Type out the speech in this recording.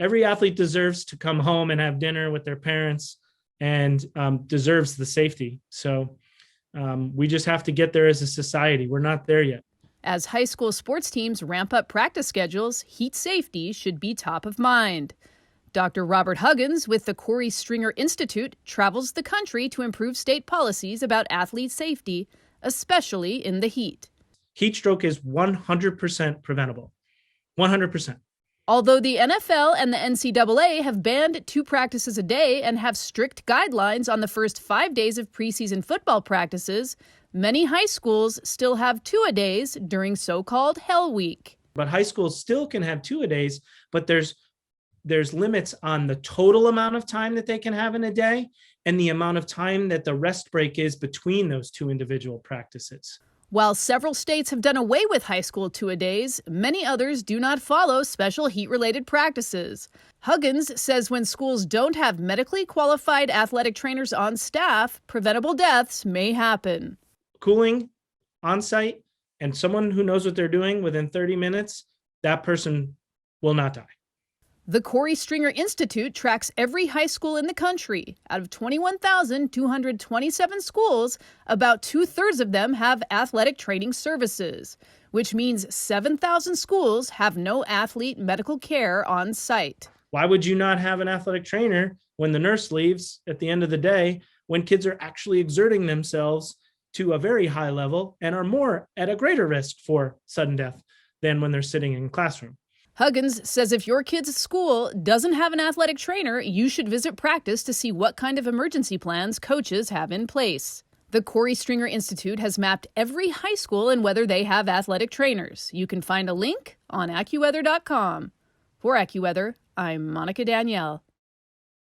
every athlete deserves to come home and have dinner with their parents and deserves the safety. So we just have to get there as a society. We're not there yet. As high school sports teams ramp up practice schedules, heat safety should be top of mind. Dr. Robert Huggins with the Corey Stringer Institute travels the country to improve state policies about athlete safety, especially in the heat. Heat stroke is 100% preventable. 100%. Although the NFL and the NCAA have banned 2 practices a day and have strict guidelines on the first 5 days of preseason football practices, many high schools still have 2-a-days during so-called Hell Week. But high schools still can have 2-a-days, but there's limits on the total amount of time that they can have in a day and the amount of time that the rest break is between those 2 individual practices. While several states have done away with high school 2-a-days, many others do not follow special heat-related practices. Huggins says when schools don't have medically qualified athletic trainers on staff, preventable deaths may happen. Cooling on site and someone who knows what they're doing within 30 minutes, that person will not die. The Corey Stringer Institute tracks every high school in the country. Out of 21,227 schools, about 2/3 of them have athletic training services, which means 7,000 schools have no athlete medical care on site. Why would you not have an athletic trainer when the nurse leaves at the end of the day, when kids are actually exerting themselves to a very high level and are more at a greater risk for sudden death than when they're sitting in classroom? Huggins says if your kid's school doesn't have an athletic trainer, you should visit practice to see what kind of emergency plans coaches have in place. The Corey Stringer Institute has mapped every high school and whether they have athletic trainers. You can find a link on AccuWeather.com. For AccuWeather, I'm Monica Danielle.